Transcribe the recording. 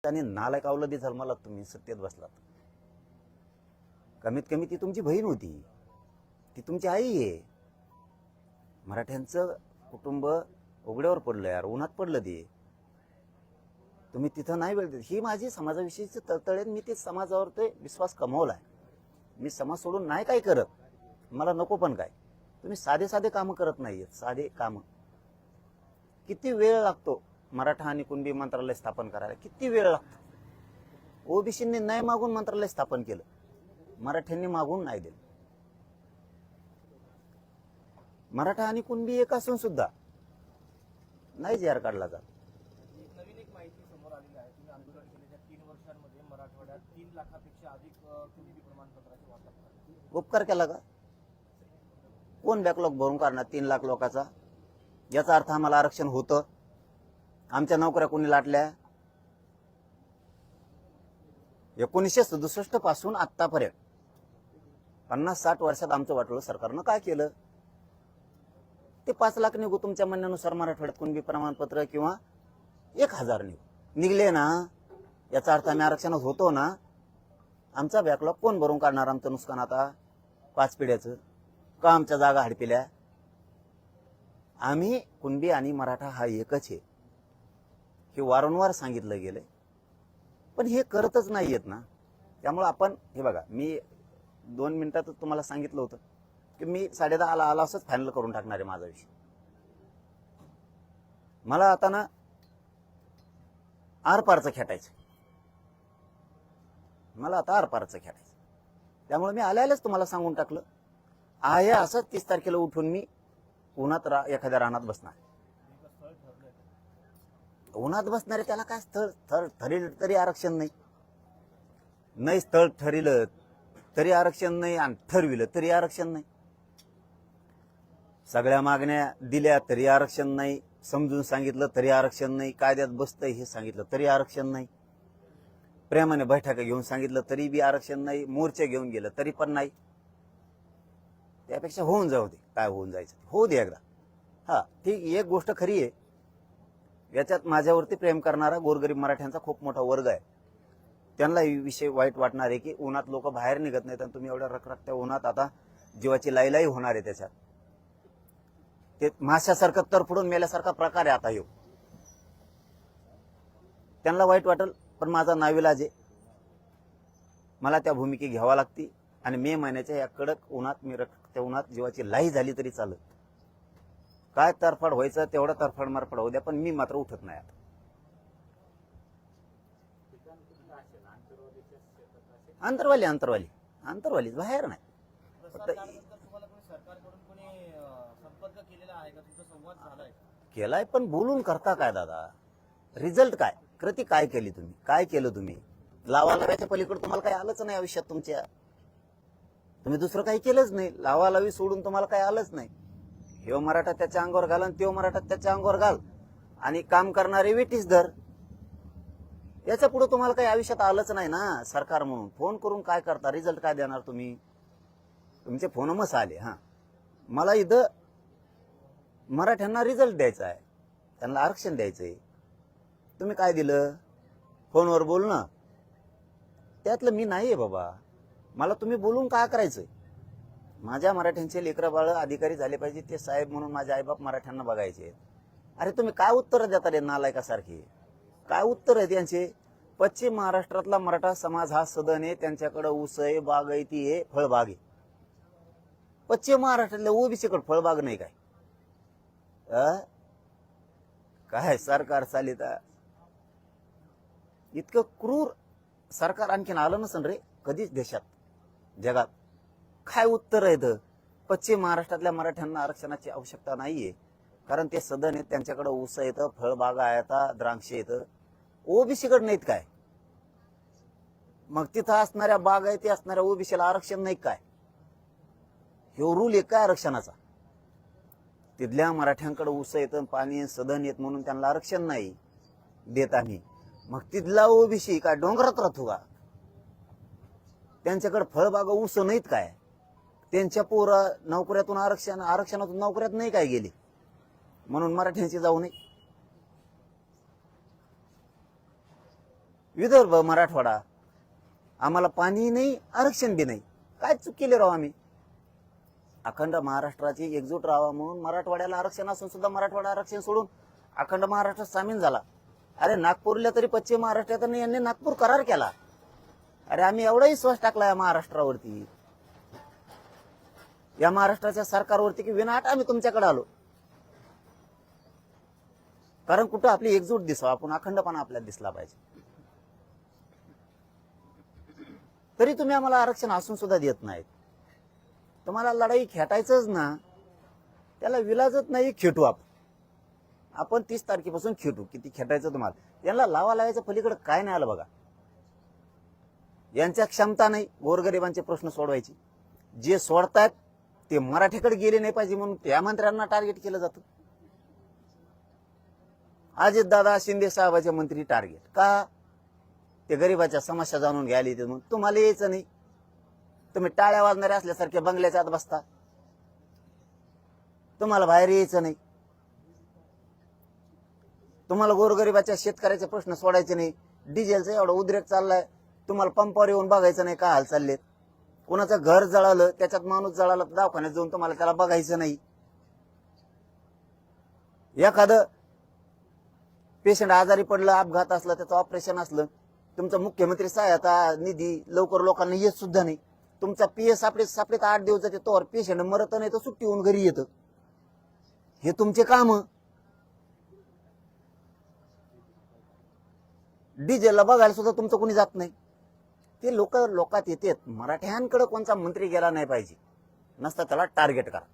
आणि नालायक अवलदी जन्माला तुम्ही सत्तेत बसलात. कमीत कमी ती तुमची बहीण होती, ती तुमची आई आहे. मराठ्यांचं कुटुंब उघड्यावर पडलं यार, उन्हात पडलं ते. तुम्ही तिथं नाही वेळ देत. ही माझी समाजाविषयीची तळतळेन, मी ते समाजावर ते विश्वास कमावलाय. मी समाज सोडून नाही काय करत, मला नको पण काय. तुम्ही साधे साधे कामं करत नाहीयेत. साधे कामं किती वेळ लागतो मराठा आणि कुणबी मंत्रालय स्थापन करायला, किती वेळ लागतो. ओबीसींनी नाही मागून मंत्रालय स्थापन केलं, मराठ्यांनी मागून नाही दिलं. मराठा आणि कुणबी एक असून सुद्धा नाही जी आर काढला जात. नवीन एक माहिती समोर आलेली आहे. तुम्ही आंदोलन केलेल्या 3 वर्षांमध्ये मराठवाड्यात 3 लाखापेक्षा अधिक कुणबी प्रमाणपत्राचे वाटप झाले. उपकार केला का? कोण बॅकलॉग भरून काढणार 3 लाख लोकांचा? याचा अर्थ आम्हाला आरक्षण होतं, आमच्या नोकऱ्या कोणी लाटल्या? 1967 पासून आतापर्यंत 50-60 वर्षात आमचं वाटोळं सरकारनं काय केलं? ते 5 लाख निघू तुमच्या म्हणण्यानुसार मराठवाड्यात कुणबी प्रमाणपत्र, किंवा 1000 निघले ना, याचा अर्थ आम्ही आरक्षणात होतो ना. आमचा बॅकलॉग कोण भरून काढणार? आमचं नुकसान आता 5 पिढ्याचं का? आमच्या जागा हडपिल्या? आम्ही कुणबी आणि मराठा हा एकच आहे, हे वारंवार सांगितलं गेलंय, पण हे करतच नाहीयेत ना. त्यामुळे आपण हे बघा, मी 2 मिनिटातच तुम्हाला सांगितलं होतं की मी 10:30 आला असंच फायनल करून टाकणार आहे माझा विषय. मला आता ना आरपारचं खेटायचं, मला आता आरपारचं खेटायचं. त्यामुळे मी आल्यालाच तुम्हाला सांगून टाकलं आहे असंच 30 तारखेला उठून मी उन्हात एखाद्या रानात बसणार. उन्हात बसणारे त्याला काय स्थळ ठरलं तरी आरक्षण नाही, नाही स्थळ ठरलं तरी आरक्षण नाही, आणि ठरविलं तरी आरक्षण नाही. सगळ्या मागण्या दिल्या तरी आरक्षण नाही, समजून सांगितलं तरी आरक्षण नाही, कायद्यात बसतंय हे सांगितलं तरी आरक्षण नाही, प्रेमाने बैठका घेऊन सांगितलं तरी बी आरक्षण नाही, मोर्चे घेऊन गेलं तरी पण नाही. त्यापेक्षा होऊन जाऊ दे, काय होऊन जायचं होऊ दे एकदा. हा ठीक, एक गोष्ट खरी आहे, याच्यात माझ्यावरती प्रेम करणारा गोरगरीब मराठ्यांचा खूप मोठा वर्ग आहे. त्यांना विषय वाईट वाटणार आहे की उन्हात लोक बाहेर निघत नाहीत, आणि तुम्ही एवढ्या रखरखत्या उन्हात आता जीवाची लाईलाई होणार आहे. त्याच्यात ते माशासारखं तरफडून मेल्यासारखा प्रकार आहे आता येऊ. त्यांना वाईट वाटेल, पण माझा नाविलाज आहे, मला त्या भूमिके घ्यावा लागते. आणि मे महिन्याच्या या कडक उन्हात मी त्या उन्हात जीवाची लाई झाली तरी चालत. काय तरफड व्हायचं तेवढा तरफड मारफड होऊ द्या, पण मी मात्र उठत नाही आता. अंतरवाली बाहेर नाही. केलाय, पण बोलून करता काय दादा? रिझल्ट काय? कृती काय केली तुम्ही? काय केलं तुम्ही? लावालाव्याच्या पलीकडे तुम्हाला काही आलंच नाही आयुष्यात तुमच्या. तुम्ही दुसरं काही केलंच नाही. लावालावी सोडून तुम्हाला काही आलंच नाही. ह्यो मराठा त्याच्या अंगावर घाल आणि त्यो मराठा त्याच्या अंगावर घाल, आणि काम करणारे वेटीस धर. याच्या पुढे तुम्हाला काही आयुष्यात आलंच नाही ना. सरकार म्हणून फोन करून काय करता? रिझल्ट काय देणार तुम्ही? तुमचे फोन मस आले. हा, मला इथं मराठ्यांना रिझल्ट द्यायचा आहे, त्यांना आरक्षण द्यायचंय. तुम्ही काय दिलं? फोनवर बोलणं. त्यातलं मी नाहीये बाबा. मला तुम्ही बोलून काय करायचंय? माझ्या मराठ्यांचे लेकरं बाळ अधिकारी झाले पाहिजे, ते साहेब म्हणून माझे आईबाप मराठ्यांना बघायचे. अरे तुम्ही काय उत्तर देता रे नालायकासारखी? काय उत्तर आहे त्यांचे? पश्चिम महाराष्ट्रातला मराठा समाज हा सदन आहे, त्यांच्याकडे ऊस आहे, बागायती आहे, फळबाग आहे. पश्चिम महाराष्ट्रातल्या ओबीसीकडे फळबाग नाही काय? काय सरकार चालित? इतकं क्रूर सरकार आणखीन आलं नसन रे कधीच देशात, जगात. काय उत्तर आहे? पश्चिम महाराष्ट्रातल्या मराठ्यांना आरक्षणाची आवश्यकता नाहीये, कारण ते सदन आहेत, त्यांच्याकडे ऊस येतं, फळबागा येतात, द्राक्ष येतं. ओबीसीकडे नाहीत काय? मग तिथं असणाऱ्या बागायती असणाऱ्या ओबीसीला आरक्षण नाही काय? ह्यो रूल आहे काय आरक्षणाचा? तिथल्या मराठ्यांकडे ऊस येतं, पाणी, सदन येत म्हणून त्यांना आरक्षण नाही देत आम्ही. मग तिथला ओबीसी काय डोंगरात राहतो का? त्यांच्याकडे फळबागा ऊस नाहीत काय? त्यांच्या पोरा नोकऱ्यातून आरक्षणातून नोकऱ्यात नाही काय गेली म्हणून मराठ्यांची जाऊ नये? विदर्भ मराठवाडा आम्हाला पाणी नाही आरक्षण बी नाही. काय चूक केली राव आम्ही? अखंड महाराष्ट्राची एकजूट राहावा म्हणून मराठवाड्याला आरक्षण असून सुद्धा मराठवाडा आरक्षण सोडून अखंड महाराष्ट्र सामील झाला. अरे नागपूरला तरी पश्चिम महाराष्ट्रात यांनी नागपूर करार केला. अरे आम्ही एवढा विश्वास टाकला या महाराष्ट्रावरती, या महाराष्ट्राच्या सरकारवरती, की विनाट आम्ही तुमच्याकडे आलो. कारण कुठं आपली एकजूट दिसावं, आपण अखंडपणा आपल्याला दिसला पाहिजे. तरी तुम्ही आम्हाला आरक्षण असून सुद्धा देत नाहीत. तुम्हाला लढाई खेटायचंच ना, त्याला विलाजच नाही. खेटू आपण 30 तारखेपासून खेटू. किती खेटायचं तुम्हाला? यांना लावायचं पलीकडे काय नाही आलं बघा. यांच्या क्षमता नाही गोरगरिबांचे प्रश्न सोडवायची. जे सोडतायत ते मराठीकडे गेले नाही पाहिजे म्हणून त्या मंत्र्यांना टार्गेट केलं जातं. अजितदादा शिंदे साहेबाचे मंत्री टार्गेट का? ते गरीबाच्या समस्या जाणून घ्यायला येते म्हणून. तुम्हाला यायचं नाही. तुम्ही टाळ्या वाजणारे असल्यासारखे बंगल्याच्या आत बसता. तुम्हाला बाहेर यायचं नाही. तुम्हाला गोरगरिबाच्या शेतकऱ्याचे प्रश्न सोडायचे नाही. डिझेलचा एवढा उद्रेक चाललाय, तुम्हाला पंपावर येऊन बघायचं नाही का हाल चाललेत. कोणाचं घर जळालं, त्याच्यात माणूस जळाला तर दवाखान्यात जाऊन तुम्हाला त्याला बघायचं नाही. एखादं पेशंट आजारी पडलं, अपघात असला, त्याचं ऑपरेशन असलं, तुमचा मुख्यमंत्री सहायता निधी लवकर लोकांना येत सुद्धा नाही. तुमचा पीएस सापडे 8 दिवस जाते, तोवर पेशंट मरत नाही तर सुट्टी होऊन घरी येतं. हे तुमचे काम. डिझेलला बघायला सुद्धा तुमचं कोणी जात नाही. ते लोकात येतात. मराठ्यांकडे कोणता मंत्री गेला नाही पाहिजे, नसता त्याला टार्गेट करा.